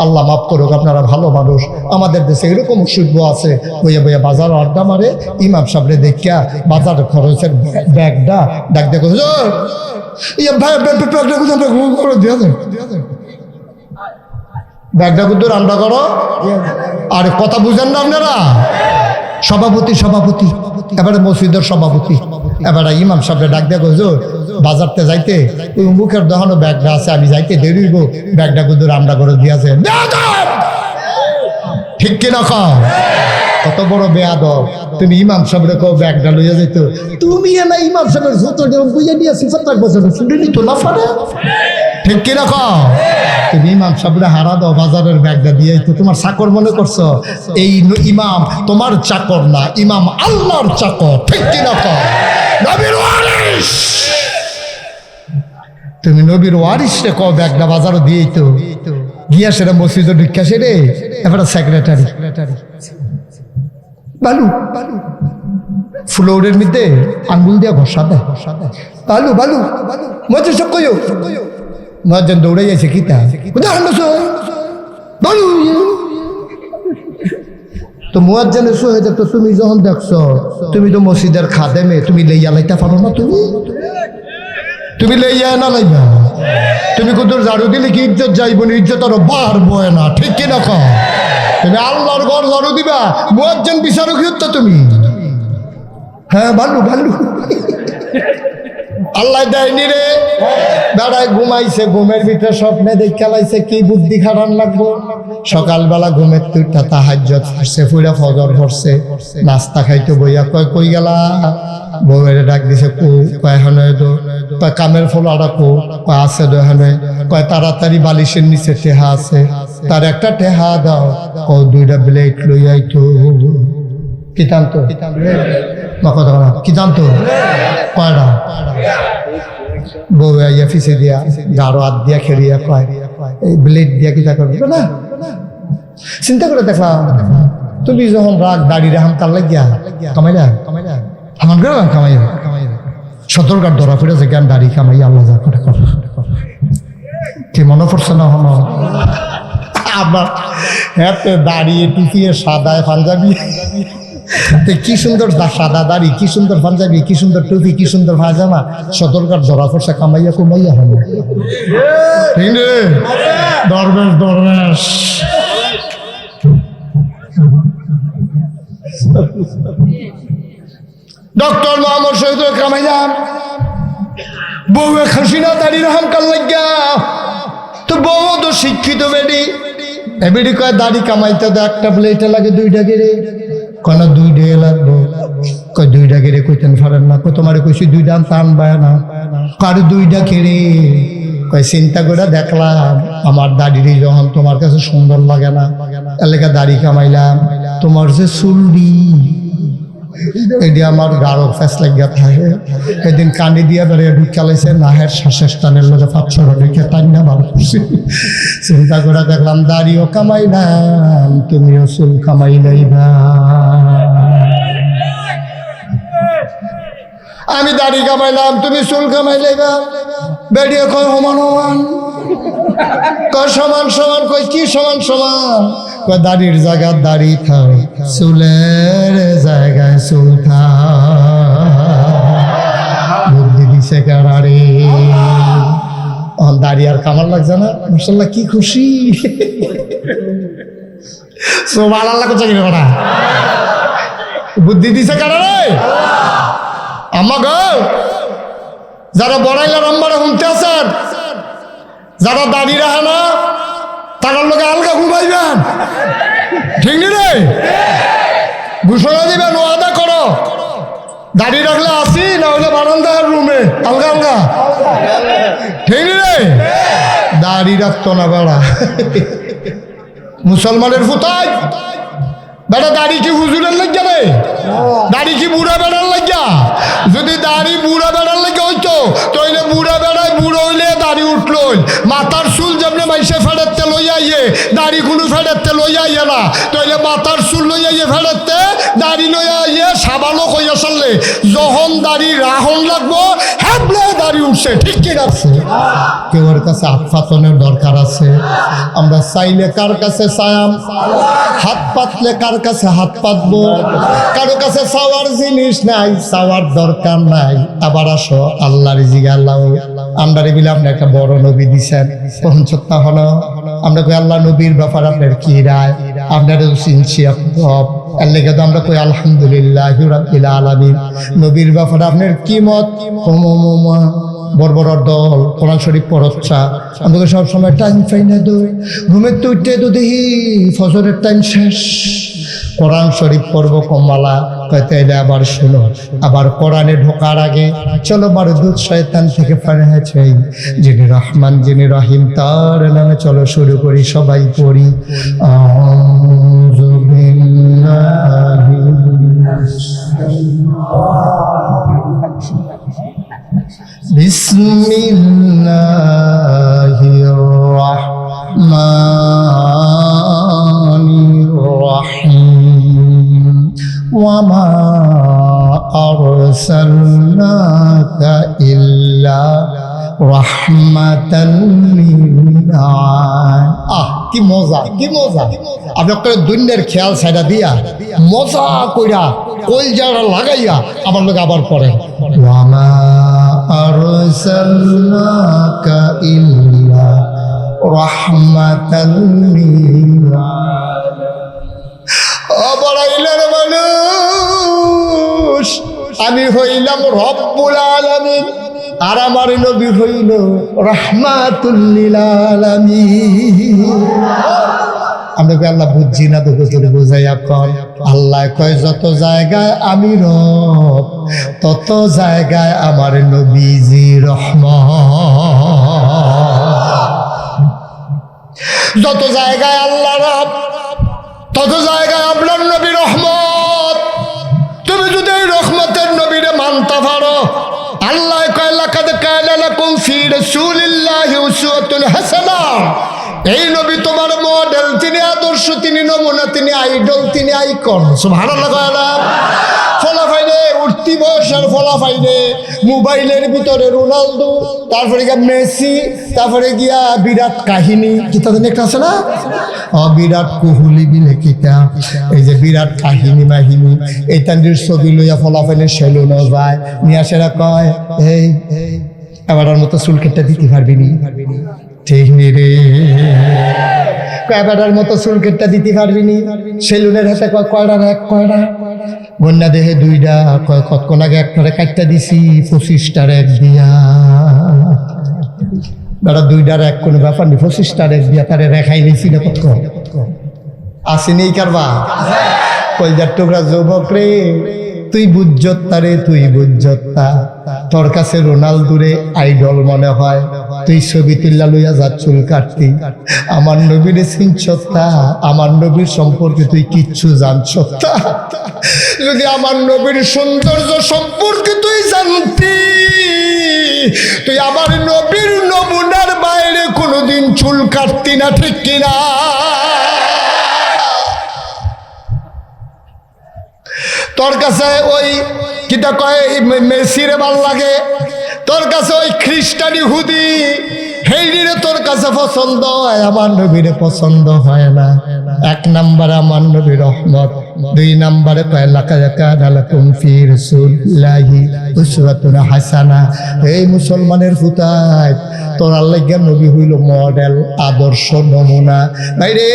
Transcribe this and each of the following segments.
আল্লাহ মাফ করুক, আপনারা ভালো মানুষ। আমাদের দেশে এরকম অসুখ আছে, বইয়া বইয়া বাজার আড্ডা মারে, ইমাম সাহেবরে দেখিয়া বাজার খরচের ব্যাগটা ডাক দেখো ব্যাগটা কিন্তু রান্না করো। আর কথা বুঝেন না আপনারা? সভাপতি এবারে মসজিদের সভাপতি এবারে ইমাম সাহেবরে ডাক দেখো বাজারতে যাইতে ওই মুখের দোকানো ব্যাগটা আছে, আমি যাইতে দেরিব, ব্যাগটা কিন্তু রান্না করে দিয়েছে। ঠিক কিনা খাও? কত বড় বেয়াদব! তুমি ইমাম সাহেবরে কো ব্যাগটা লইয়া যাইতো, তুমি না ইমাম সাহেবের জুতো বুঝে নিয়ে সিফাত রাখবো, শুনে নিত না পারে। ঠিক কিনা খাও? তুমি ইমাম সাহেবরে হারা দাও, বাজারের ব্যাগটা দিয়ে তো তোমার চাকর মনে করছো। এই ইমাম তোমার চাকর না, ইমাম আল্লাহর চাকর। ঠিক কিনা খাও? নবীর ওয়ারিস, তুমি নবীর ওয়ারিস রে কও ব্যাগটা বাজারও দিয়েই তো গিয়া সেটা মসজিদে ঢুকা সেরে এবার সেক্রেটারি বালু ফ্লোরের মধ্যে আঙ্গুল দিয়া ঘষা দেয়। বালু বালু মজা সব কইও মহাজন দৌড়ে যাইছে কিতা বালু তো মুয়াজ্জিনের সহে তো তুমি যখন দেখছো, তুমি তো মসজিদের খাদেমে, তুমি লইয়া লাইতে পারো না? তুমি লইয়া না লাইবা? তুমি কত ঝাড়ু দিলে কি ইজ্জত যাইব না? ইজ্জত আরো বাড়বো না। ঠিক কিনা কও? তুমি আল্লাহর ঘর ঝাড়ু দিবা, মুয়াজ্জিন বিচারক হইতো তুমি। হ্যাঁ ভালো আল্লাহ দেয়নি রে, বেড়ায় ঘুমাইছে, ঘুমের ভিতরে স্বপ্নে দেখে লাইছে কি বুদ্ধি খাটান লাগবো। সকালবেলা ঘুমের তুইটা তাহাজ্জুদ পড়ছে, পুরা ফজর পড়ছে, নাস্তা খাইতে বইয়া কয় কই গেলা? বউয়ের ডাক দিছে, কয় হনে তো কয় কামের ফলাটা কয় আছে দোহানে, কয় তাড়াতাড়ি বালিশের নিচে টেহা আছে, তার একটা টেহা দাও। ও দুইটা ব্লেড লই আইতো। কি জানতো? কি জানতো? কয়টা? বউ আইয়া ফিসে দিয়া গাঢ় হাত দিয়া খেলিয়া কয় এই ব্লেড দিয়া কিতা করবি না? চিন্তা করে দেখলাম তুমি যখন রাগ দাড়ি রাহাম তার লাগিয়া কামাইলা আমার গ্রাম কামাইলা সতর্কার ধরা ফিরেছে জ্ঞান দাড়ি কামাই আল্লাহ যা করে কি মনে পড়ছে না? হন আবার হাতে দাঁড়িয়ে টিকিয়ে সাদায় পাঞ্জাবি, কি সুন্দর সাদা দাড়ি, কি সুন্দর পাঞ্জাবি, কি সুন্দর টুপি, কি সুন্দর পায়জামা, সতর্কার ধরা পড়ছে কামাইয়া কুমাইয়া হবে। দরবেশ ডক্টর মোহাম্মদ শহীদুল কামাইলাম বউয়ে খাসিনা দাড়ি রাহাম কাল লাগিয়া। তো বউ তো শিক্ষিত বেডি, এবেডি কয় দাড়ি কামাইতে তো একটা প্লেটে লাগে দুইটা গেড়ে, কেন দুইটা লাগবো? কয় দুইটা গেড়ে কইতেন পারেন না? তোমার কইছি দুইটা টান পায় না, কার দুইটা কেড়ে? কয় চিন্তা করে দেখলাম আমার দাড়ি যখন তোমার কাছে সুন্দর লাগে না, এলাকা দাড়ি কামাইলাম। তোমার যে চুলডি এটি আমার গাঢ় ফ্যাস লাগিয়া থাকে, এদিন কান্দি দিয়া বেড়ে ঢুকালাইছে, নাহের শ্বাসের টানের লোকে পাঁচশো ঢুকে টান না ভালো করছি। চিন্তা করে দেখলাম দাড়িও কামাইলাম, তুমিও চুল কামাইলাইবা। আমি দাড়ি কামাইলাম, তুমি চুল কামাইলাইবা। বেড়িয়ে কয় সমান সমান, কয় সমান সমান, কয় কি সমান সমান? কয় দাড়ির জায়গায় দাড়ি থাক, চুলের জায়গায় চুল থাক। বুদ্ধি দিছে কারারে, দাড়ি আর কামার লাগছে না। মাশাআল্লাহ কি খুশি! সুবহানাল্লাহ কোথায় গেল ওরা? বুদ্ধি দিছে কারারে আমাকে। যারা বড়াইলা রম্বারে শুনতে আছেন, যারা দাড়ি রাখে না তার লোকে আলগা ঘুমাইবেন। ঠিক নি রে? ঘোষণা দিবেন, ওয়াদা করো দাড়ি রাখলে আসি, না হলে বারান্দার রুমে আলগা আলগা। ঠিক নি রে? দাড়ি রাখতো না বেড়া মুসলমানের ফুতাই বেটা। দাড়ি কি হুজুরের লাগিয়া রে? দাড়ি কি বুড়া বেড়ার লাগিয়া? যদি দাড়ি বুড়া বেড়ার লাগে হইতো তাইলে বুড়া বেড়ায় বুড়ো হইলে দাড়ি উঠলো, মাথার চুল যেমনি মাইসে ফেরাতে লইয়া আইয়ে দাড়ি কোনো ফেরতে লইয়া আইয়ে না, তইলে মাথার চুল লইয়া আইয়ে ফেরতে দাড়ি লইয়া আইয়ে সাবালক হইয়া চললে যখন দাড়ি রাহন লাগবো হ্যাবলে দাড়ি উঠছে, ঠিক কি আছে? কেউর কাছে হাত পাতনের দরকার আছে? আমরা চাইলে কার কাছে চায়াম, হাত পাতলে কার কাছে হাত পাতবো? কারো কাছে চাওয়ার জিনিস নাই, চাওয়ার দরকার নাই। আবার আসো আল্লাহর জিগা, আল্লাহ আমরা বিলে আপনি একটা বড় নবী দিছেন, পঞ্চত্তা হলো আমরা কই আল্লাহ নবীর ব্যাপার আপনার কি রায়? আপনারা চিনছি এর লেগে তো আমরা কই আলহামদুলিল্লাহ রাব্বিল আলামিন। নবীর ব্যাপারে আপনার কি মত? বড় বড় দল কোরআন শরীফ পড়ছা, আমাকে সবসময় টাইম পাই না, দই ঘুমের তো উঠতে তো দেখি ফজরের টাইম শেষ, কোরআন শরীফ পড়ব কমলা কয়তে আবার শুনো। আবার কোরআনে ঢোকার আগে চলো মারদুদ শয়তান থেকে ফারেছে, যিনি রহমান যিনি রহিম তার নামে চলো শুরু করি, সবাই পড়ি আউযু বিল্লাহি মিনাশ বিসমিল্লাহির রাহমানির রাহিম ওয়া মা আরসালনাকা ইল্লা রাহমাতাল লিল আলামিন। কি মজা, কি মজা! আপনার দুনিয়ার খেয়াল ছাইড়া দিয়া মজা কইরা কলজারা লাগাইয়া আমার লোক আবার পড়ে ওয়া মা আরসালনাকা ইল্লা রাহমাতাল লিল আলামিন। মানুষ আমি হইলাম রব্বুল আলামিন, আর আমার নবী হইল রাহমাতুল লিল আলামিন। আমরা আল্লাহ বুঝছি না, তোকে তোর বোঝাইয়া কর। আল্লাহ কয় যত জায়গায় আমি রব, তত জায়গায় আমার নবীজি রহমান। যত জায়গায় আল্লাহ রব, তত জায়গায় আপনার নবী রহমত। তুমি যদি এই রহমতের নবীরে মানতে পারো, আল্লাহ কয় লাকাদ কানা লাকুম ফি রাসূলিল্লাহি উসওয়াতুন হাসানাহ। এই নবী তোমার মডেল, তিনি আদর্শ, তিনি নমুনা, তিনি আইডল, তিনি আইকন। সুবহানাল্লাহ। ফলাফাইলে উঠতি বয়সের ফলাফাইলে মোবাইলের ভিতরে রোনালদো, তারপরে গিয়া মেসি, তারপরে গিয়া বিরাট কাহিনী কি তাদের একটা আছে না, বিরাট কোহলি বিলে কিতা, এই যে বিরাট কাহিনী মাহিনী এই তাদের ছবি লইয়া ফলাফাইলে সেলুন যায় নিয়ে আসেরা কয় এই এবার মতো চুল কেটে দিতে পারবি নি? ঠিক নি রে, কয়বার মতো চুল কেটে দিতে পারবি নি? সেলুনের হাতে কয় কয়টা এক কয়টা বন্যা দেহে দুইটা, কয় কতক্ষণ আগে একটারে কাটটা দিছি 25টার এক দিয়া। বেড়া দুইটার এক কোনো ব্যাপার নেই, 25টার এক দিয়া তারে রেখাই নিছি না কত আসেনি কারবা। কলজার টুকরা যুবক রে, তুই বুঝতা রে, তুই বুঝতা। তোর কাছে রোনালদোরে আইডল মনে হয়, তুই ছবি তুল্লা লইয়া যা চুল কাটতি। আমার নবীরে চিনছতা, আমার নবীর সম্পর্কে তুই কিচ্ছু জানছতা। যদি আমার নবীর সৌন্দর্য সম্পর্কে তুই জানতি, তুই আমার নবীর নমুনার বাইরে কোনোদিন চুল কাটতি না, ঠিক কিনা? তোর কাছে ওই কিটা কয় মেসিরে ভাল লাগে, তোর কাছে ওই খ্রিস্টানি হুদি হেইরে তোর কাছে পছন্দ হয়, আমার নবীরে পছন্দ হয় না। এক নম্বরে আমার নবী রহমত, দুই নম্বরে কয় লাকাদ কানা লাকুম ফি রাসূলিল্লাহি উসওয়াতুন হাসানা। এই মুসলমানের ফুতায় তোর আল্লাহর নবী হইল মডেল, আদর্শ, নমুনা। ভাইরে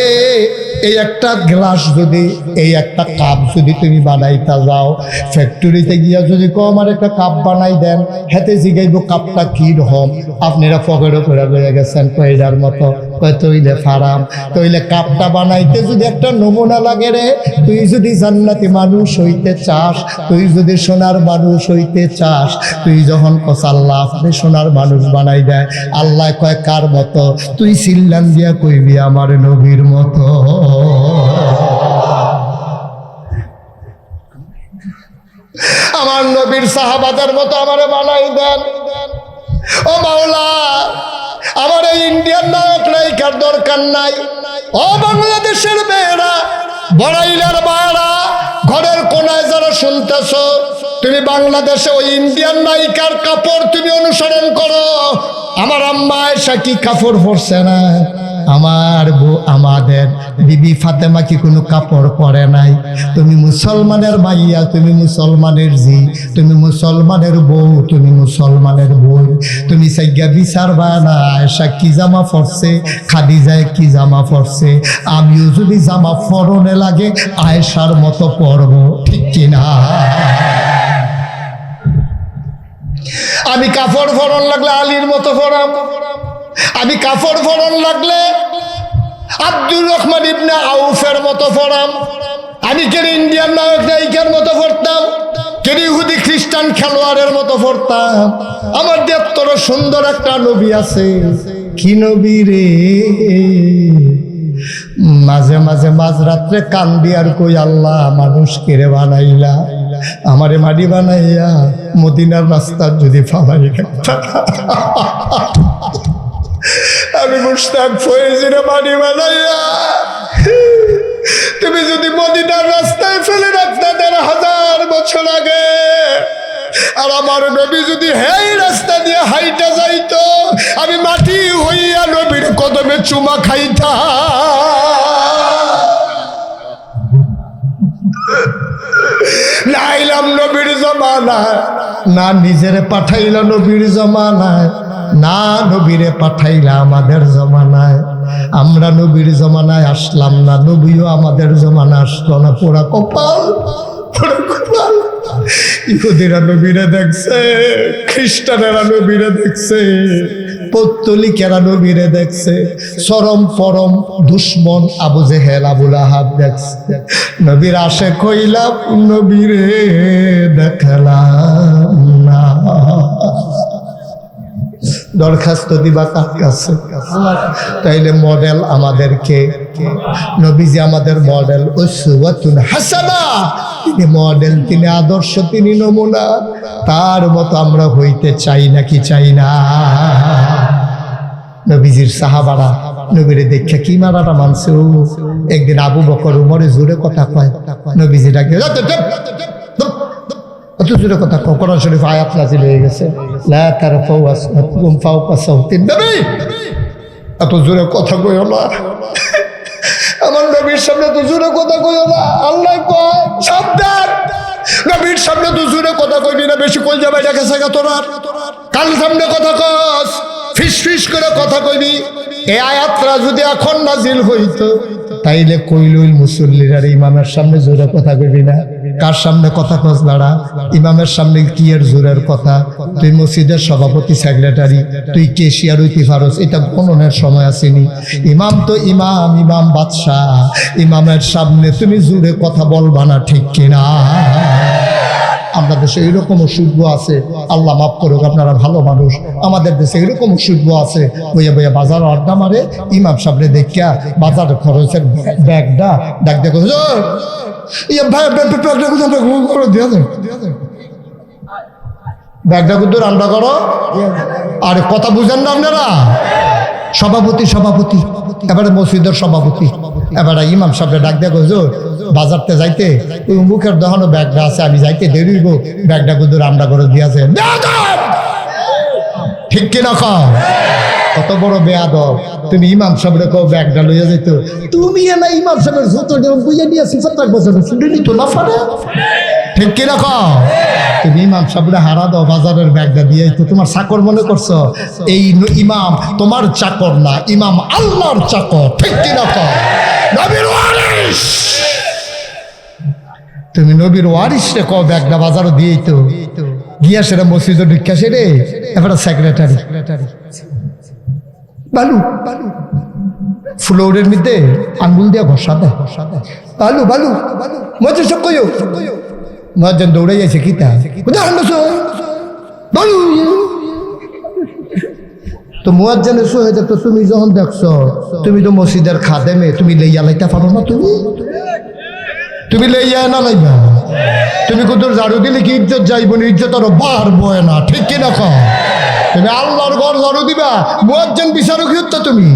এই একটা গ্লাস যদি, এই একটা কাপ যদি তুমি বানাইতে যাও, ফ্যাক্টরিতে গিয়া যদি আমার একটা কাপ বানাই দেন, হেতে জিগাইব কাপটা কি রকম, আপনারা পকেটে করে লয়ে গেছেন কয়টার মতো, কয় তৈলে ফারাম, তৈলে কাপটা বানাইতে যদি একটা নমুনা লাগে রে। তুই যদি জান্নাতি মানুষ হইতে চাস, তুই যদি সোনার মানুষ হইতে চাস, তুই যখন কস আল্লাহ আপনি সোনার মানুষ বানাই দেয়, আল্লাহ কয় কার মতো? তুই সিল্লান দিয়া কইবি আমার নবীর মতো। আমার নবীর সাহাবাদের মতো আমারে বানাই দেন। ও মাওলা, আমার এই ইন্ডিয়ান নায়ক নায়িকার দরকার নাই। ও বাংলাদেশের মেয়েরা, বড়াইলের মায়েরা, ঘরের কোনায় যারা শুনতেছ, তুমি বাংলাদেশে ওই ইন্ডিয়ান নায়িকার কাপড় তুমি অনুসরণ করো। আমার আম্মা আয়েশা কি কাপড় পরছে না? আমার বউ আমাদের বিবি ফাতেমা কি কোনো কাপড় পরে নাই? তুমি মুসলমানের মাইয়া, তুমি মুসলমানের জি, তুমি মুসলমানের বউ, তুমি মুসলমানের বউ, তুমি সাইগা বিচার বানা আয়েশা কি জামা পরছে, খাদিজায় কি জামা পরছে, আমিও যদি জামা পরনে লাগে আয়েশার মতো পরবো, ঠিক কিনা? আমি কাপড় পরন লাগলে আলীর মতো পরাম, আমি কাপড় পরন লাগলে আব্দুর রহমান ইবনে আউফের মতো পরাম। আমি কেন ইন্ডিয়ান নায়ক নায়িকার মতো পড়তাম, কেন ইহুদি খ্রিস্টান খেলোয়াড়ের মতো পড়তাম? আমার দেবতর সুন্দর একটা নবী আছে। কি নবী রে? মাঝে মাঝে মাঝরাত্রে কান্দি আর কই, আল্লাহ মানুষ কেড়ে বানাইলা, আমারে মাটি বানাইয়া মদিনার রাস্তার যদি ফালাই আমি মুশতাক ফয়েজিরে মাটি বানাইয়া তুমি যদি মদিনার রাস্তায় ফেলে রাখতে ১,৫০০ বছর আগে, আর আমার নবী যদি হেই রাস্তা দিয়ে হাইটা যাইতো, আমি মাটি হইয়া নবীর কদমে চুমা খাইতা। নাইলাম নবীর জমানায়, না নিজেরে পাঠাইলা নবীর জমানায়, না নবীরে পাঠাইলা আমাদের জমানায়। আমরা নবীর জমানায় আসলাম না, নবীও আমাদের জমানা আসলো না। পোড়া কপাল, পোড়া কপাল। ইহুদিরা নবীরে দেখছে, খ্রিস্টানেরা নবীরে দেখছে, পৌত্তলিকেরা নবীরে দেখছে, চরম পরম দুশ্মন আবু জেহেল আবুল আহাব দেখছে। নবীর আশেক হইলাম, নবীরে দেখলাম না। দরখাস্ত দিবা কার কাছে? তাইলে মডেল আমাদেরকে, নবীজি আমাদের মডেল, উসওয়াতুন হাসানা। তিনি মডেল, তিনি আদর্শ, তিনি নমুনা। তার মতো আমরা হইতে চাই নাকি চাই না? নবীজির সাহাবারা নবীরে দেখে কি মারাটা মানছে। একদিন আবু বকর উমরে জোরে কথা কয়, নবীজি ডাকে, অত জোরে কথা কও। কোরআন শরীফ আয়াত নাযিল হয়ে গেছে, লা তারফাউ আসওয়াতাকুম ফাওকা সাওতিন নবী। এত জোরে কথা কইও না, আমার নবীর সামনে তো জোরে কথা কইও না। আল্লাহ কয় সাবধান, নবীর সামনে তো জোরে কথা কইবি না, বেশি কই যাবে দেখা সাগা তোরা। কাল সামনে কথা কস, ফিস ফিস করে কথা কইবি। এই আয়াতটা যদি এখন নাযিল হইতো, তাইলে কইলুল মুসল্লিরা ইমামের সামনে জোরে কথা কইবি না। কার সামনে কথা কস দাঁড়া? ইমামের সামনে কি এর জোরের কথা? তুই মসজিদের সভাপতি, সেক্রেটারি, তুই কেশিয়ার হইতে পারস, এটা গণনের সময় আসেনি। ইমাম তো ইমাম, ইমাম বাদশাহ, ইমামের সামনে তুমি জোরে কথা বলবা না, ঠিক কিনা? আমরা দেশে এরকম অসুখ আছে, আল্লাহ মাফ করুক, আপনারা ভালো মানুষ। আমাদের দেশে এরকম অসুখ আছে, বইয়া বইয়া বাজার আড্ডা মারে, ইমাম সামনে দেখিয়া বাজার খরচের ব্যাগটা ডাক দেখো, ব্যাগটা কিন্তু রান্না করো। আর কথা বুঝেন না আপনারা? সভাপতি সভাপতি, এবারে মসজিদের সভাপতি, এবারে ইমাম সাহেব ডাক দেখো, বাজারতে যাইতে ওই মুখের দহনো ব্যাগটা আছে, আমি যাইতে দেরি হইব, ব্যাগটা কিন্তু রান্না করে দিয়েছে। ঠিক কিনা খাও? কত বড় বেয়াদব! তুমি ইমাম সাহেবের কো ব্যাগটা লইয়া যাইত, তুমি না ইমাম সাহেবের যত বুঝে নিয়েছি 70 বছর শুনে নিত না পারে। ঠিক কিনা খাও? তুমি ইমাম সাহেবরে হারা দাও, বাজারের ব্যাগটা দিয়ে তো তোমার চাকর মনে করছো। এই ইমাম তোমার চাকর না, ইমাম আল্লাহর চাকর। ঠিক কিনা খাও? নবীর ওয়ারিস, তুমি নবীর ওয়ারিস রে কও ব্যাগটা বাজারও দিয়েই তো গিয়া সেটা মসজিদে ঢুকা সেরে এবার সেক্রেটারি বালু বালু ফ্লোরের মধ্যে আঙ্গুল দিয়া ঘষা দেয়, বালু বালু মজা সব কইও মহাজন দৌড়ে যাইছে কিতা বালু। তো মুয়াজ্জিনের সহিত তো তুমি যখন দেখছো, তুমি তো মসজিদের খাদেমে, তুমি লইয়া লাইতে পারো না? তুমি লইয়া না লাইবা? তুমি কত ঝাড়ু দিলে কি ইজ্জত যাইব না? ইজ্জত আরো বাড়বো না। ঠিক কিনা কও? তুমি আল্লাহর ঘর ঝাড়ু দিবা, মুয়াজ্জিন বিচারক হইতো তুমি।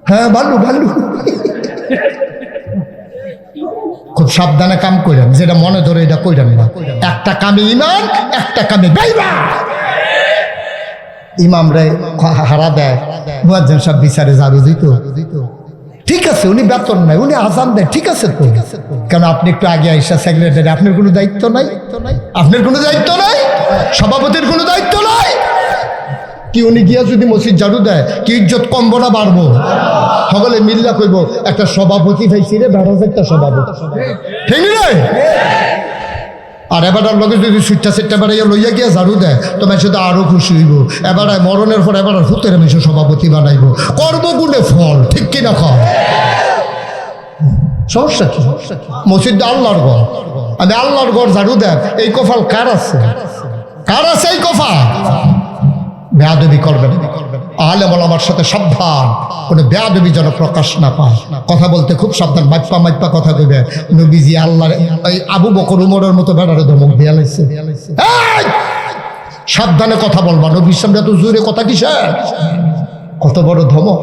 হ্যাঁ ভালো ভালো, খুব সাবধানে কাম কইরাম, যেটা মনে ধরে এটা কইরাম না। একটা কামে ইমান, একটা কামে বেঈমান। ইমাম রে হারা দেয়, মুয়াজ্জিন সাহেব বিচারে ঝাড়ু দিত, ঠিক আছে উনি বেতন নাই, উনি আজান দেয়, ঠিক আছে তো, কেন আপনি একটু আগে আইসা সেক্রেটারি, আপনার কোনো দায়িত্ব নাই? আপনার কোনো দায়িত্ব নাই? সভাপতির কোনো দায়িত্ব নাই? কি উনি গিয়া যদি মসজিদ ঝাড়ু দেয় কি ইজ্জত কমবো না বাড়বো? সকলে মিল্লা কইব একটা সভাপতি পাইছি রে, বেড়াজ একটা সভাপতি, ঠিক রে? আর এবারের লোকে যদি সুইটটা সেটটা বেড়াইয়া লইয়া গিয়া ঝাড়ু দেয় তো মানুষ তো আরো খুশি হইব। এবার মরণের পর এবার হুতের মানুষ সভাপতি বানাইব, কর্মগুণে ফল, ঠিক কিনা কম? সমস্যা কি? মসজিদ আল্লাহর ঘর, আমি আল্লাহর ঘর ঝাড়ু দেয়, এই কপাল কার আছে? কার আছে এই কপাল? বেয়াদবি করবেন, আলেম ওলামার সাথে সাবধান, কোনো বেয়াদবি যেন প্রকাশ না পায়। কথা বলতে খুব সাবধান, মাইপা মাইপা কথা কইবে। নবীজি আল্লাহর এই আবু বকর উমরের মতো বেড়ারে ধমক দিয়া লাইছে, সাবধানে কথা বলবা, নবীর সামনে এত জোরে কথা কিসের? কত বড় ধমক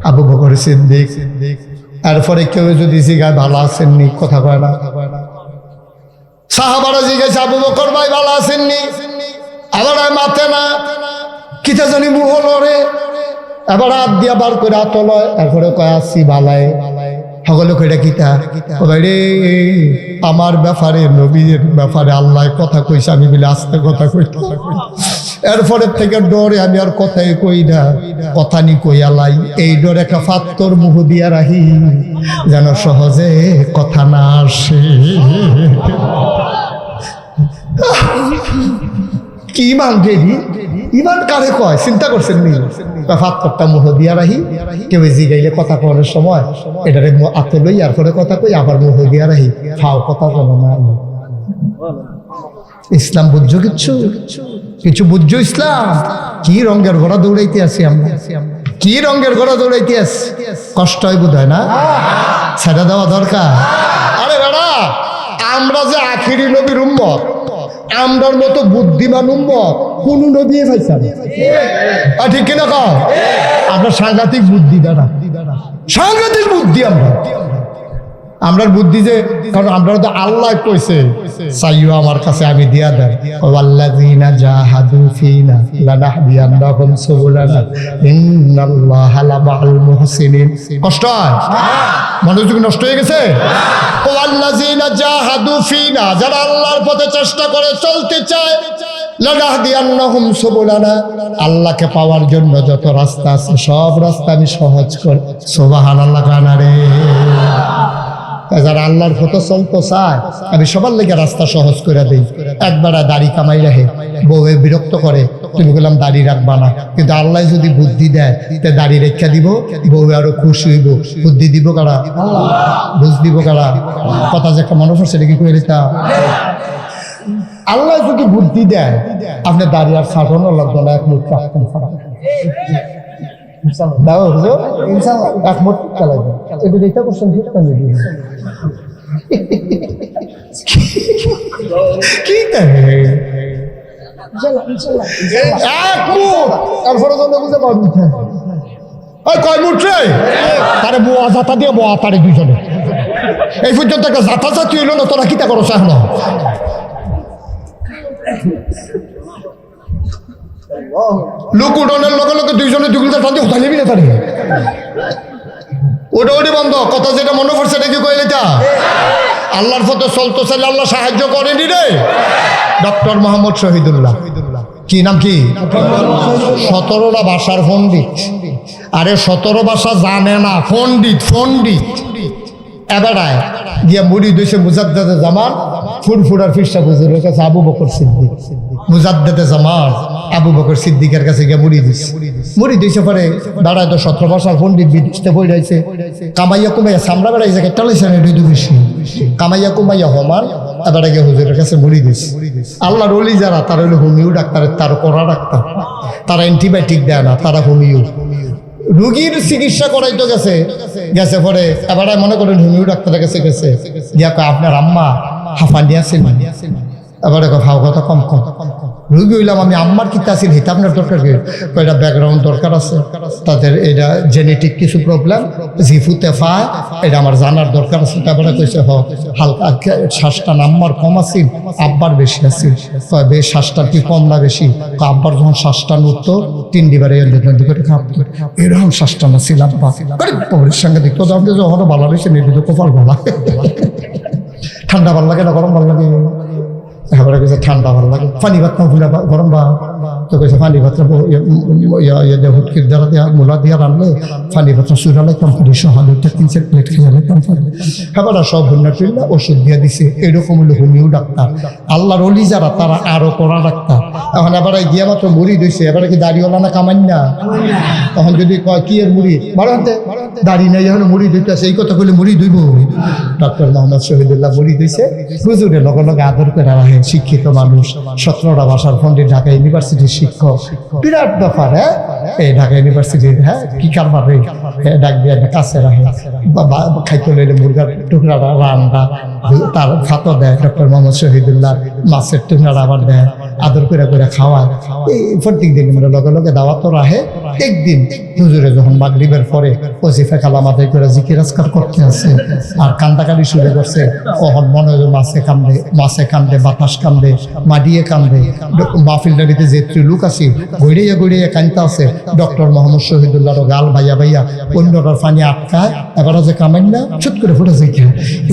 আবু বকর সিদ্দিক। এরপরে কেউ যদি জিগায় ভালো আছেননি, কথা কয় না। সাহাবারা জিজ্ঞাসা আবু বকর ভাই ভালো আছেননি, আবার মাথে না, কিতা জানি মুহ লড়ে, এবার হাত দিয়া বার করে হাত লয়, এরপরে কয় আসছি বালায়। সকলে কইটা কিতা? রে আমার ব্যাপারে, নবীর ব্যাপারে আল্লাহ কথা কইছে, আমি বলে আস্তে কথা কইতে। এরপরের থেকে ডরে আমি আর কথাই কই না, কথা নি কইয়ালাই, এই ডরে একটা ফাত্তর মুহ দিয়া রাহি, যেন সহজে কথা না আসে। কি ইমান দেবি? ইমান কারে কয় চিন্তা করছেন নি? ফাত্তরটা মুহ দিয়া রাহি, কেউ জিগাইলে কথা করার সময় এটারে আতে লই, আর পরে কথা কই, আবার মুহ দিয়া রাহি, ফাও কথা বলো না। ইসলাম বুঝছো? কিচ্ছু কিছু বুঝছো ইসলাম? কি রঙের ঘোড়া দৌড়াইতে আছি আমরা, কি রঙের ঘোড়া দৌড়াইতে আছি? কষ্ট হয় বোধ হয় না? ছেড়ে দেওয়া দরকার। আরে বেড়া, আমরা যে আখিরি নবীর উম্মত, আমরার মতো বুদ্ধিমান উম্মত কোন নবী পাইছে না, ঠিক কিনা কও? আমরা সাংঘাতিক বুদ্ধি, দাঁড়া সাংঘাতিক বুদ্ধি আমরার বুদ্ধি, যে কারণ আমরা তো আল্লাহ কইছে চাইও আমার কাছে আমি দিয়া দেন, ওয়াল্লাযিনা জাহাদু ফিনা লানাহদিয়ান্নাহুম সুবুলানা ইন্নাল্লাহা লামাআল মুহসিনিন। কষ্ট হয়? মনোযোগ নষ্ট হয়ে গেছে? ওয়াল্লাযিনা জাহাদু ফিনা, যারা আল্লাহর পথে চেষ্টা করে চলতে চায়, লানাহদিয়ান্নাহুম সুবুলানা, আল্লাহকে পাওয়ার জন্য যত রাস্তা আছে সব রাস্তা আমি সহজ করে। সুবহানাল্লাহ কানারে। যারা আল্লাহর পথে চলতে চায় আমি সবার লেগে রাস্তা সহজ করে দিই। একবার দাড়ি কামাই রাখে, বউয়ে বিরক্ত করে, তুমি বললাম দাড়ি রাখবা না, কিন্তু আল্লাহ যদি বুদ্ধি দেয় তে দাড়ি রেখা দিব, বউয়ে আরো খুশি হইব। বুদ্ধি দিব কারা? বুঝ দিব কারা? কথা যে একটা মনে পড়ছে এটা কি করে দিতা? আল্লাহ যদি বুদ্ধি দেয় আপনি দাড়ি আর ছাড়ানো লাগবে না, এক মুখ রাখতেন তারে বোয়া জাতা দিয়ে বোয়া তারে দুইজনে। এই পর্যন্ত একটা জাতা জাতি হইল না, তোরা কিতা করো চাহ না? লোক উঠোনের লগে লগে দুইজনে দুগুলটা টান দিয়ে উঠা নিবি না তারে। ওটা ওটি বন্ধ। কথা যেটা মনে পড়ছে এটা কি কইলে তা? আল্লাহর পথে চলতে চাইলে আল্লাহ সাহায্য করেনি রে। ডক্টর মোহাম্মদ শহীদুল্লাহ, কি নাম কি? 17টা ভাষার পণ্ডিত। আরে 17 ভাষা জানে না, পণ্ডিত পণ্ডিত। এবারায় গিয়া মুড়ি দইছে মুজাদ্দেদে জামান, ফুরফুরার ফিরসা হুজুরের কাছে আবু বকর সিদ্দিক। মুজাদ্দেদে জামান আবু বকর সিদ্দিকের কাছে গিয়া মুড়ি দিছে। মুড়ি দিছে পরে দাঁড়ায় তো 17 ভাষার পণ্ডিত বিদেশে বই রয়েছে, কামাইয়া কুমাইয়া সামরা বেড়াইছে, একটা লইছে না দুই বেশি, কামাইয়া কুমাইয়া হমান। এবারে গিয়ে হুজুরের কাছে মুড়ি দিছে। আল্লাহর ওলি যারা, তারা হলো হোমিও ডাক্তারের, তার কড়া ডাক্তার, তারা অ্যান্টিবায়োটিক দেয় না, তারা হোমিও। রুগীর চিকিৎসা করাইতো গেছে গেছে পরে এবারে মনে করেন হোমিও ডাক্তারের কাছে গেছে, গিয়া কয় আপনার আম্মা হাঁফানি আছেন? এবার দেখো ভাও কথা কম কম রুগী হইলাম আমি আম্মার কিতা আছিল হিতা আপনার দরকার কি এটা ব্যাকগ্রাউন্ড দরকার আছে তাদের এটা জেনেটিক কিছু প্রবলেম জিফুতে ফায় এটা আমার জানার দরকার আছে তারপরে কইছে হালকা শ্বাসটা আম্মার কম আছিল আব্বার বেশি আছিল বেশ শ্বাসটা কি কম না বেশি আব্বার যখন শ্বাসটা উঠতো 3 দিবারে এরকম শ্বাসটা না ছিল আব্বা পরের সঙ্গে দেখতো আপনি যখন ভালো হয়েছে নির্বিধ কপাল ভালো ঠান্ডা ভালো লাগে না গরম ভালো লাগে এবারে কইছে ঠান্ডা ভালো লাগে পানি ভাত না ভুলা গরম বা তো কইছে পানি ভাত হুটকির দ্বারা দিয়া মূলা দিয়া রানলে পানি ভাত চুরালে কম্পিটিশন হলে 3-4 প্লেট খেয়ে এবারে সব ভুন্না টুল্লা ওষুধ দিয়ে দিছে এরকম হলো হোমিও ডাক্তার আল্লাহর অলি যারা তারা আরো কড়া ডাক্তার এখন এবারে গিয়া মাত্র মুড়ি দিয়েছে এবারে কি দাড়িওয়ালা না কামাই না তখন যদি কয় কি এর মুড়ি বারো হাতে দাড়ি নেই যখন মুড়ি দিতেছে এই কথা বলে মুড়ি ধুইব ডক্টর মোহাম্মদ শহীদুল্লাহ মুড়ি দিয়েছে হুজুরে লগে লগে আদর করে রাখে শিক্ষিত মানুষ 17টা ভাষার পণ্ডিত ঢাকা ইউনিভার্সিটির শিক্ষক বিরাট ব্যাপার হ্যাঁ এই ঢাকা ইউনিভার্সিটির হ্যাঁ কি কারবার রে ডাক দিয়ে কাছে রাখে খাইতে লইলে মুরগার টুকরাটা রান্না তার ভাতও দেয় ডক্টর মোহাম্মদ শহীদুল্লাহ মাছের টুকরাটা আবার দেয় আদর করে করে খাওয়ায় এই প্রত্যেক দিন আমরা লগে লগে দাওয়াতও রাখে একদিন হুজুরে যখন মাগরিবের পরে ওজিফা কালাম আদায় করে জিকির আজকার করতে আছে আর কান্দাকালি শুরু করছে তখন মনে হয় মাছে কান্দে বাতাস কান্দে মাডিয়ে কান্দে মাহফিলটার ভিতরে যে লোক আছে গড়িয়ে গড়িয়ে কান্দতে আছে ডক্টর মোহাম্মদ শহীদুল্লাহর গাল ভাইয়া ভাইয়া অন্যটার পানি আটকায় এবারে যে কামেন না ছুট করে ফুটে যায়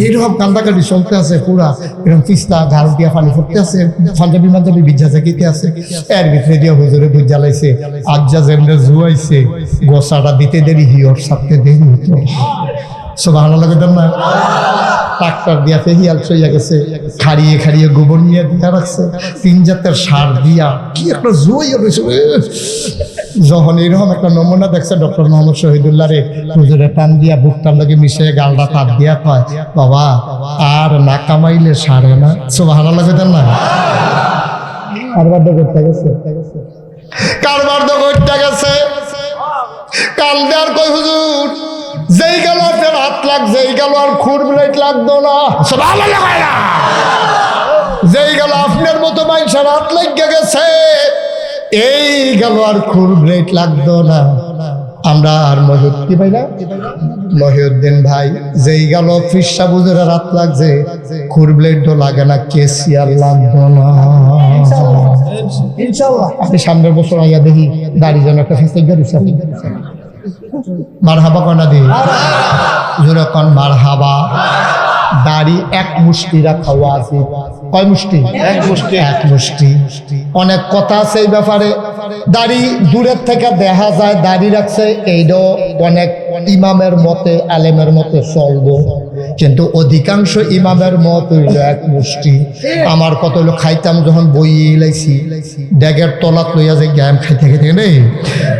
এইরকম কান্দাকালি চলতে আছে পুরা এরকম পিস্তা গাল দিয়া পানি ফুটতে আছে পাঞ্জাবি মাঞ্জাবি বিজ্জা জাগিতে আছে এর ভিতরে দিয়ে হুজুরে বুঝ জ্বালাইছে আজ্জা যেমনে জুয়াইছে গোসাটা দিতে দেরি হিওর সাথে দেরি হতো সুবহানাল্লাহ না ট্রাক্টর দিয়া ফেহিয়াল চইয়া গেছে খাড়িয়ে খাড়িয়ে গোবর নিয়ে দিয়া রাখছে 3 জাতের সার দিয়া কি একটা জুয়াইয়া রয়েছে যখন এরকম একটা নমুনা দেখছে ডক্টর মোহাম্মদ শহীদুল্লাহ রে হুজুরে টান দিয়া বুকটার লগে মিশিয়ে গালটা তাপ দিয়া কয় বাবা আর না কামাইলে সারে না সুবহানাল্লাহ না কারবার তো করতে গেছে কাল দেয়ার কই হুজুর যেই গেল আপনার হাত লাগ যেই গেল আর খুর ব্লেড লাগতো না যেই গেল আপনার মতো মানুষের হাত লেগে গেছে এই গেল আর খুর ব্লেড লাগতো না আমরা আর মহিউদ্দিন ভাই না মহিউদ্দিন ভাই যেই গেল ফিরসা বুজুর রাত লাগছে খুর ব্লেড তো লাগে না কেসিয়ার লাগতো না ইনশাআল্লাহ আপনি সামনের বছর আইয়া দেখি দাড়ি যেন একটা ফেসে গেছে মারহাবা কনা দি জোরে কোন মারহাবা দাড়ি এক মুষ্টি রাখা আছে কয় মুষ্টি এক মুষ্টি অনেক কথা আছে এই ব্যাপারে দাড়ি দূরের থেকে দেখা যায় দাড়ি রাখছে এইটাও অনেক ইমামের মতে আলেমের মতে চলবো কিন্তু অধিকাংশ ইমামের মত হইল এক মুষ্টি আমার কত হলো খাইতাম যখন বই লাইছি ড্যাগের তলাত লইয়া যে গ্যাম খাইতে খাইতে নেই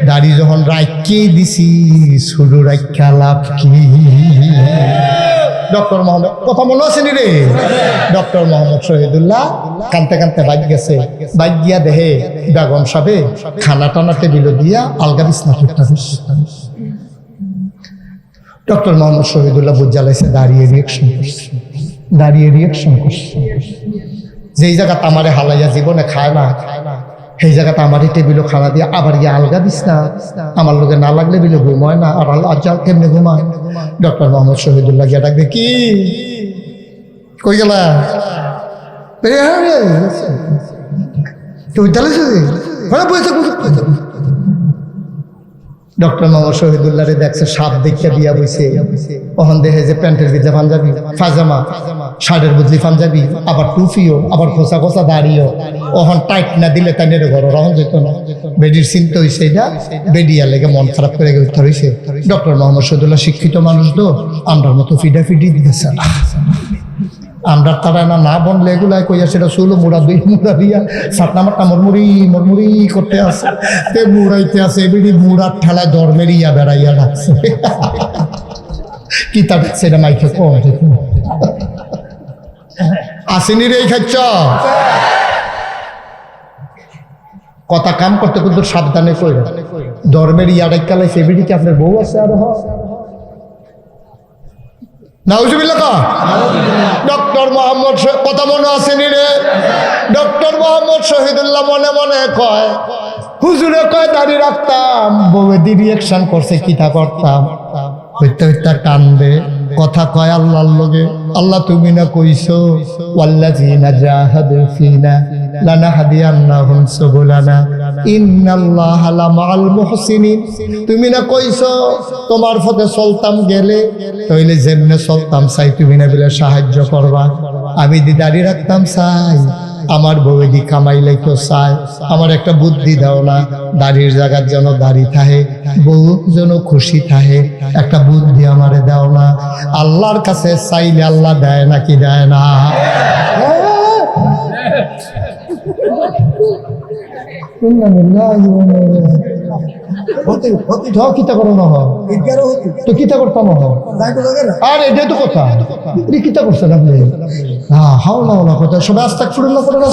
দাড়ি যখন রাখিয়ে দিছি শুরু রাখা লাভ কি ডক্টর মোহাম্মদ কথা মনে আছে নি রে ডক্টর মোহাম্মদ শহীদুল্লাহ কানতে কানতে বাইক গেছে বাইক গিয়া দেহে বেগম সাহেব খানা টানা টেবিল দিয়া আলগা বিছনা করতে ডক্টর মোহাম্মদ শহীদুল্লাহ বুঝ জ্বালাইছে দাঁড়িয়ে রিয়েকশন করছে যেই জায়গা তামারে হালাইয়া জীবনে খায় না সেই জায়গাতে আমারই টেবিল খানা দিয়ে আবার গিয়ে আলগা দিস না আমার লোকে না লাগলে বিলে ঘুমায় না আর আল্লাহ কেমনে ঘুমায় ডক্টর মোহাম্মদ শহীদুল্লাহ গিয়া ডাকবে কি কই গেলা ডক্টর মোহাম্মদ শহীদুল্লাহ রে দেখছে সাপ দেখে দিয়া বইছে ওখান দেখে যে প্যান্টের ভিজা পাঞ্জাবি পাজামা শার্টের বদলি পাঞ্জাবি আবার টুপিও আবার খোসা খোসা দাঁড়িয়েও ওখান টাইট না দিলে তাই নেড়ে ঘর রহন যেত না বেডির চিন্তা হয়েছে এটা বেডিয়া লেগে মন খারাপ করে উঠতে হয়েছে ডক্টর মোহাম্মদ শহীদুল্লাহ শিক্ষিত মানুষ তো আমরার মতো ফিডাফিডি দিতেছে না আমরা তারা না বনলে এগুলাই কইয়া সেটা শুলো মুড়া দিয়া সাতনা মাটনা মরমুড়ি করতে আসে তে মুড়াইতে আসে এবিডি মুড়ার ঠেলায় দরমেরিয়া বেড়াইয়া ডাকছে কি তা ডাকছে এটা মাইকে কম আসেনি রে খাচ্ছ কথা কাম করতে কিন্তু সাবধানে কই দরমেরিয়া ডাকালাই সেবিডিকে আপনার বউ আছে আর নাউজুবিল্লাহ ডক্টর মোহাম্মদ কথা মনে আসেনি রে মোহাম্মদ শহীদুল্লাহ মনে মনে কয়, হুজুরে কয় দাড়ি রাখতাম, বউদি রিয়াকশন করছে কিতা করতাম, হইতে হইতে কান্দে, কথা কয় আল্লাহর লগে, আল্লাহ তুমি না কইছো ওয়াল্লাযিনা জাহাদু ফিনা লানাহদিয়ান্নাহুম সুবুলানা ইন্নাল্লাহা লামাআল মুহসিনিন। তুমি না কইছো তোমার পথে চলতাম গেলে, তাইলে যেমনে চলতাম চাই তুমি না বলে সাহায্য করবা। আমি দি দাড়ি রাখতাম চাই, আমার বউদি কামাইলে কেউ চায়, আমার একটা বুদ্ধি দাও না, দাড়ির জায়গার যেন দাড়ি থাহে, বউ যেন খুশি থাহে, একটা বুদ্ধি আমারে দাও না। আল্লাহর কাছে চাইলে আল্লাহ দেয় নাকি দেয় না? কিতা করো না তো কিতা করতাম আর এটাই তো কথা, কিতা করছেন আপনি? হ্যাঁ হাও না না কথা, সবাই আস্তাগফিরুল্লাহ করে না।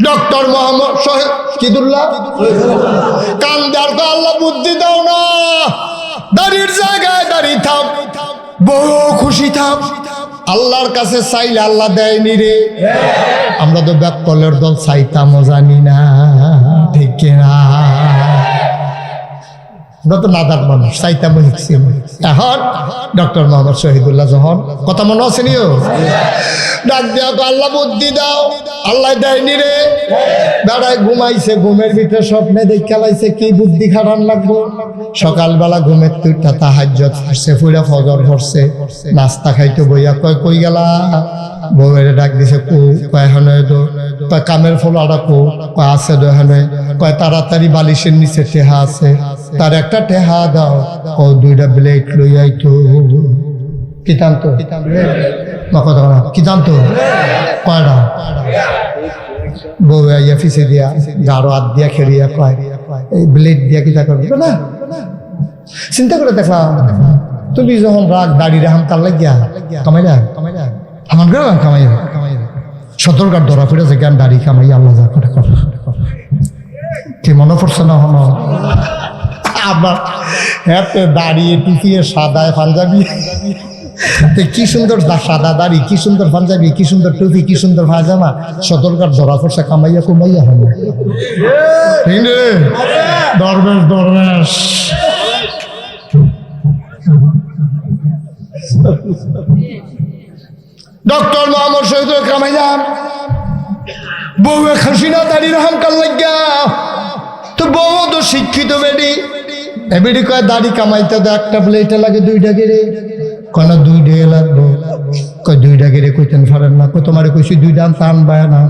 ডক্টর মোহাম্মদ শহীদুল্লাহ কান্দে আর আল্লাহ বুদ্ধি দাও না, দাড়ির জায়গায় দাড়ি থাম, বড় খুশি থাম। আল্লাহর কাছে চাইলে আল্লাহ দেয়নি রে। আমরা তো ব্যাককলের দল চাইতামও জানি না, ঠিক না? আমরা তো নাদার মানুষ, চাইতামও শিখছি। এখন ডক্টর মোহাম্মদ শহীদুল্লাহ যখন কথা মনে আছে নিও, ডাক দেওয়া তো আল্লাহ বুদ্ধি দাও, আল্লাহ দেয়নি রে। বেড়ায় ঘুমাইছে, ঘুমের ভিতরে স্বপ্নে দেখ খেলাইছে কি বুদ্ধি খাটান লাগবো। সকালবেলা ঘুমের তুইটা তাহাজ্জুদ পড়ছে, পুরা ফজর পড়ছে, নাস্তা খাইতে বইয়া কয় কই গেলা, বউয়ের ডাক দিছে কো, কয় হনে তো, কয় কামের ফলাটা কো, কয় আছে দোহানে, কয় তাড়াতাড়ি বালিশের নিচে টেহা আছে, তার একটা টেহা দাও, ও দুইটা ব্লেড লই আইতো। কি জানতো কথা না, কি জানতো কয়টা বউ আইয়া ফিসে দিয়া গাঢ় হাত দিয়া খেলিয়া কয় এই ব্লেড দিয়া কিতা করবে না। চিন্তা করে দেখলাম তুমি যখন রাগ দাড়ি রাহাম তার লাগিয়া কামাইলা আমার গ্রাম কামাইয়া সতর্কার ধরা ফিরেছে জ্ঞান দাড়ি কামাই আল্লাহ যা করে কর। কি মনে পড়ছে না হন আবার হ্যাঁ দাঁড়িয়ে টুপিয়ে সাদায় পাঞ্জাবি, কি সুন্দর সাদা দাড়ি, কি সুন্দর পাঞ্জাবি, কি সুন্দর টুপি, কি সুন্দর পায়জামা, সতর্কার ধরা পড়ছে কামাইয়া কুমাইয়া হবে। দরবেশ দরবেশ ডক্টর মোহাম্মদ শহীদুল কামাইয়া বউয়ে খাসিনা দাড়ি রহম কাল লাগিয়া, তো বউ তো শিক্ষিত বেডি, এবেডি কয় দাড়ি কামাইতে তো একটা প্লেটে লাগে দুইটা গেড়ে, কেন দুইটা লাগবো, কয় দুইটা গেড়ে কইতেন পারেন না, তোমার কইছি দুইটা টান পায় না,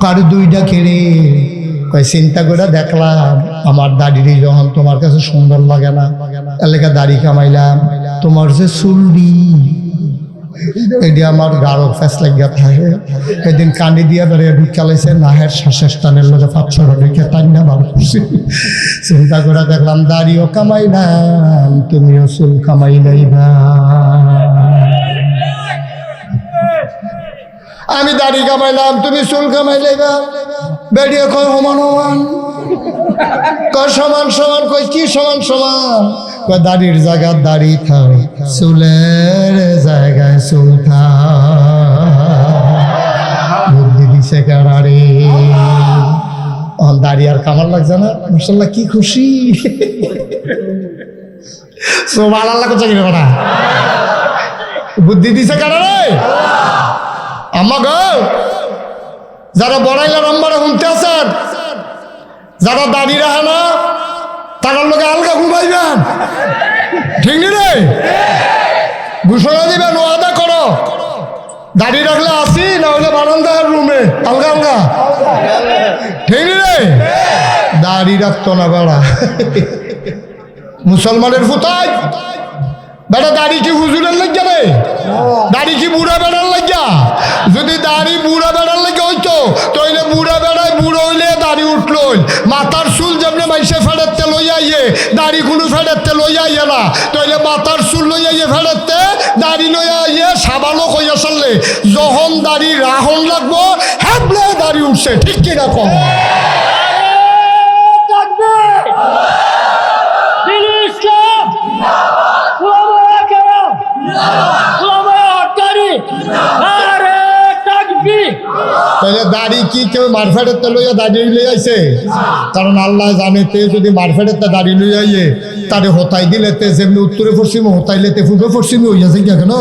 কারো দুইটা খেড়ে, কয় চিন্তা করে দেখলাম আমার দাড়ি যখন তোমার কাছে সুন্দর লাগে না, এলাকা দাড়ি কামাইলাম, তোমার যে চুলডি এটি আমার গাঢ় ফ্যাস লাগিয়া থাকে, এদিন কান্দি দিয়া বেড়িয়ে ঢুক চালাইছে, নাহের শ্বাসের স্থানের লোকে পাথর রেখে টান না বার করছি। চিন্তা করে দেখলাম দাড়িও কামাইলাম, তুমিও চুল কামাইলাই না। আমি দাড়ি কামাইলাম, তুমি চুল কামাইলাই না, বেড়িয়ে কয় সমান সমান, কয় সমান সমান, কয় কি সমান সমান, কয় দাড়ির জায়গায় দাড়ি থাও, চুলের জায়গায় চুল থাও। বুদ্ধি দিছে কারারে, দাড়ি আর কামার লাগছে না, মাশাআল্লাহ কি খুশি। সুবহানাল্লাহ চাকরি করা বুদ্ধি দিছে কারারে। আম্মা গো, যারা বড়াইলা নম্বরে শুনতে আছেন, যারা দাড়ি রাখে না তার লোকে আলগা ঘুমাইবেন, ঠিক নি রে? ঘোষণা দিবেন, ওয়াদা করো দাড়ি রাখলে আসি, না হলে বারান্দার রুমে আলগা আলগা, ঠিক নি রে? দাড়ি রাখতো না বেড়া, মুসলমানের ফুতাই বেটা, দাড়ি কি হুজুরের লাগিয়া রে? দাড়ি কি বুড়া বেড়ার লাগিয়া? যদি দাড়ি বুড়া বেড়ার লাগে হইতো তাইলে বুড়া বেড়ায় বুড়ো হইলে দাড়ি উঠলো, মাথার চুল যেমনি মাইসে ফেড়েতে লইয়া ইয়ে, দাড়ি কোনো ফেড়েতে লইয়া ইয়ে না, তাইলে মাথার চুল লইয়া ইয়ে ফেড়েতে দাড়ি লইয়া ইয়ে সাবালো কইয়া চললে যখন দাড়ি রাহন লাগবো হ্যাবলে দাড়ি উঠছে, ঠিক কিনা কম? দাড়ি কি কেউ মারফেটের তে লইয়া দাঁড়িয়ে লই আইছে? কারণ আল্লাহ জানে তে যদি মারফেটের তে দাঁড়িয়ে লই আইয়ে তারে হতাই দিলে তে যেমনি উত্তরে পশ্চিমে হতাইলে তে পূর্বে পশ্চিমে হইয়াছে কি কেন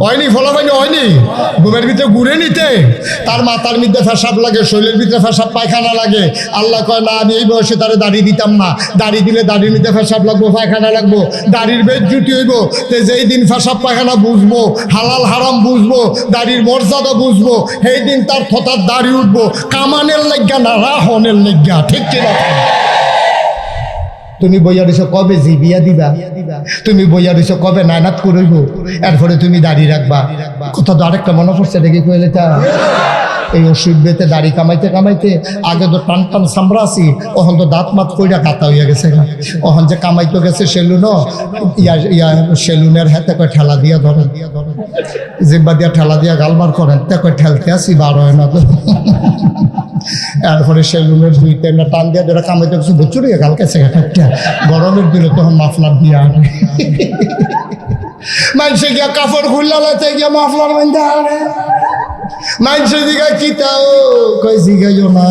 হয়নি ফলাফাইনি হয়নি ঘুমের ভিতরে ঘুরে নিতে তার মাথার মধ্যে ফেসাব লাগে শরীরের ভিতরে ফেসাব পায়খানা লাগে আল্লাহ কয় না আমি এই বয়সে তারে দাড়ি দিতাম না দাড়ি দিলে দাড়ির মধ্যে ফেসাব লাগবো পায়খানা লাগবো দাড়ির বেশ জুটি হইব তে যেই দিন ফেসাব পায়খানা বুঝবো হালাল হারাম বুঝবো দাড়ির মর্যাদা বুঝবো সেই দিন তার থতার দাড়ি উঠবো কামানের লাগিয়া না রাহনের লাগিয়া ঠিক কিনা তুমি বইয়া দিছ কবে জিবিয়া দিবা তুমি বইয়া দিছ কবে নানাত করইব এরপরে তুমি দাড়ি রাখবা কথা তো আরেকটা মনে পড়ছে দেখি কইলে তা এই ওষুধ বেতে দাড়ি কামাইতে কামাইতে আগে তো টান টান সামরা আছি ওখান তো দাঁত মাত কইরা কাতা হইয়া গেছে ওখান যে কামাইতে গেছে সেলুন ইয়া সেলুনের হাতে কয় ঠেলা দিয়া ধরেন জিব্বা দিয়া ঠেলা দিয়া গালবার করেন তে কয় ঠেলতে আসি বার হয় না তো এরপরে সেলুনের ধুইতে না টান দিয়া ধরে কামাইতে গেছে বুচুরিয়ে গালকেছে একটা গরমের দিলে তখন মাফলার দিয়া মানুষে গিয়া কাপড় খুললা লাইতে গিয়া মাফলার বান্ধা মানুষের দিকে কিতাও কই জিগাইও না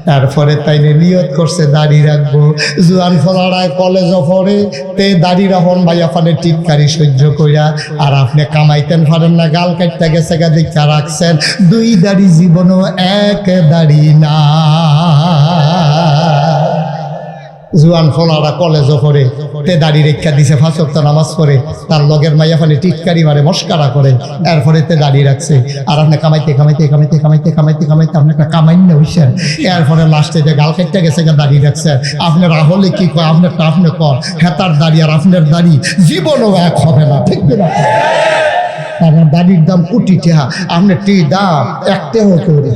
তারপরে তাইলে নিয়ত করছে দাড়ি রাখবো জুয়ান ফলাড়ায় কলেজও পড়ে তে দাড়ি রাখুন ভাইয়া ফানে টিটকারি সহ্য কইরা আর আপনি কামাইতেন পারেন না গাল কাটতে গেছে গা দীক্ষা রাখছেন দুই দাড়ি জীবনও এক দাড়ি না জুয়ান ফলারা কলেজও পড়ে তে দাড়ি রেখা দিছে ফাঁসক্ত নামাজ পড়ে তার লগের মাইয়া ফানে টিটকারি মারে মস্কারা করে এরপরে তে দাড়ি রাখছে আর আপনি কামাইতে কামাইতে কামাইতে কামাইতে কামাইতে কামাইতে আপনি একটা কামাইন না হইছেন এরপরে লাস্টে যে গাল কাটতে গেছে দাড়ি রাখছে আপনার হলে কি কয় আপনারটা আপনি কর হেতার দাড়ি আর আপনার দাড়ি জীবনও এক হবে না ঠিক না আপনার দাড়ির দাম কোটি টাকা আপনার টি দাম একটাও করে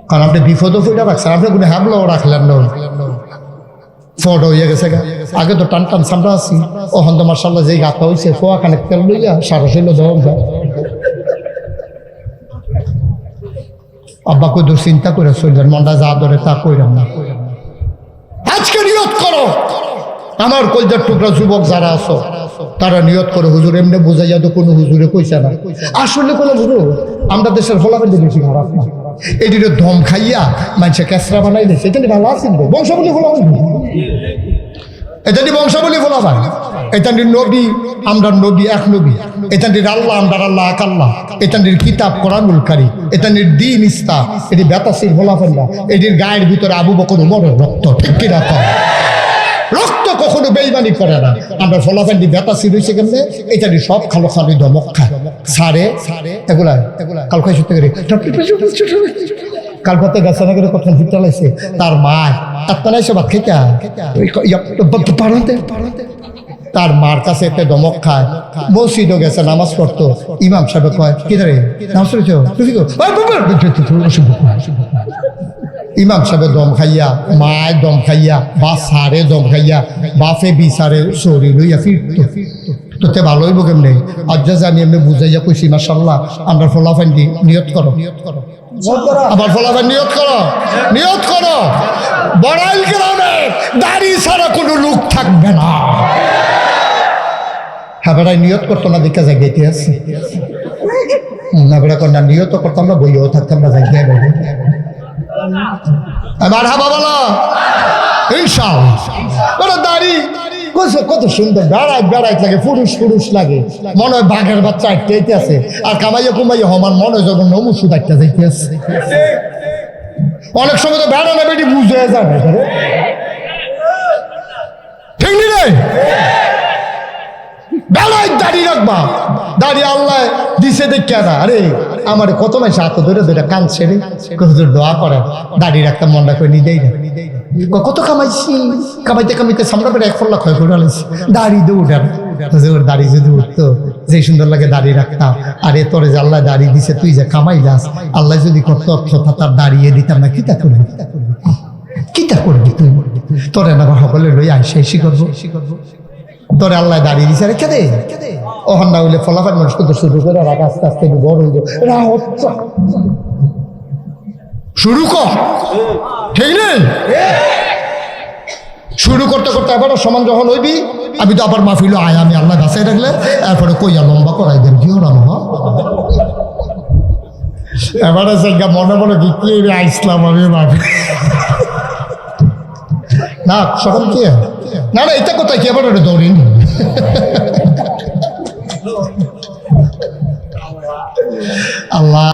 কারণ আপনি বিপদও ফিরে রাখছেন আপনি কোনো হ্যাবলাও রাখলেন না ফট হয়ে গেছে গা আগে তো টান টান সামরা আছি ওখান তো মার্শাল্লাহ যেই গাতা হয়েছে ফোয়া খানে তেল লইয়া সারা শৈল জবাব দেয় আব্বা কই দূর চিন্তা করে চলবেন মনটা যা ধরে তা কইরাম না আজকে নিয়ত করো আমার কলজার টুকরা যুবক যারা আছো তারা নিয়ত করে হুজুর এমনি বোঝাইয়া তো কোনো হুজুরে কইছে না আসলে কোনো হুজুর আমরা দেশের ফলাফল বেশি খারাপ না এটির ধম খাইয়া মানুষে ক্যাসরা বানাই দিয়েছে এটা ভালো আছে বংশাবলী ফলাফল এটা বংশাবলী ফলাফল এটা নবী আমরা নবী এক নবী এটা আল্লাহ আমরা আল্লাহ এক আল্লাহ এটা কিতাব কোরআনুল কারীম এটা দিন ইসলাম এটি বেতাসির ফলাফল না এটির গায়ের ভিতরে আবু বকর উমরের রক্ত ঠিক কি রকম রক্ত কখনো বেইমানি করে না আমরা ফলাফল দি বেতাসির হয়েছে কেমনে এটা সব খালো খালি ধমক খায় সারে এগুলা কাল খাই সত্যি করে কাল করতে গেছে না করে কখন ফিরতে লাগছে তার মা একটা নাই সে ভাত খেতে তার মার কাছে একটা দমক খায় মসজিদও গেছে নামাজ পড়তো ইমাম সাহেব কয় কি রে নামাজ পড়েছ ইমাম সাহেব দম খাইয়া মায় দম খাইয়া বা সারে দম খাইয়া বাফে বি সারে সরি লইয়া ফিরতো তোতে ভালো হইব কেমনে আজ জানি এমনি বুঝাইয়া কইছি মাশাআল্লাহ আমরা ফলাফল দি নিয়ত করো আবার ফলাফল নিয়ত করো বড়াইল গ্রামে দাড়ি ছাড়া কোনো লোক থাকবে না হ্যাঁ বেড়াই নিয়ত করতো না দেখা যায় গেতে আসছে না বেড়া কর না নিয়ত করতাম না বইও থাকতাম না যাই এবার হাবা বলো ইনশাআল্লাহ দাড়ি কত সুন্দর বেড়াইতে লাগে পুরুষ লাগে মনে হয় বাঘের বাচ্চা আটতে আছে আর কামাইয়া কুমাইয়া হমান মনে হয় যখন নমুসুদ আটটা যাইতে আছে অনেক সময় তো বেড়া না বেটি বুঝে যাবে ঠিক নেই বেড়াই দাড়ি রাখবা দাড়ি আল্লাহ দিছে দেখে না আরে আমার কত মাসে হাত ধরে ধরে কাঁদছে রে কত দোয়া করে দাড়ি রাখতে মনটা করে নিদেই না কত কামাইছি কামাইতে সামনে করে 1 লাখ ক্ষয় করে আলাইছি দাড়ি দিয়ে উঠার ওর দাড়ি যদি উঠতো যে সুন্দর লাগে দাড়ি রাখতাম আরে তোরে যে আল্লাহ দাড়ি দিছে তুই যে কামাইলাস আল্লাহ যদি কত অক্ষতা তার দাঁড়িয়ে দিতাম না কিতা করবি তুই তোরে না সকলে লই আইসি করবো তোরে আল্লাহ দাঁড়িয়ে দিছে রেখে দে ওখান না হইলে ফলাফল মানুষ করতে শুরু করে রাখ আস্তে আস্তে বড় হইল শুরু কর ঠিক নেই শুরু করতে করতে এবার সমান যখন হইবি আমি তো আবার মাহফিল আয় আমি আল্লাহ গাছে রাখলে এরপরে কইয়া লম্বা করাই দেন কি ওরা এবারে সেগা মনে মনে কি আইসলাম আমি ভাবি না সকল কি না না এটা কোথায় কি এবার দৌড়িনি আল্লাহ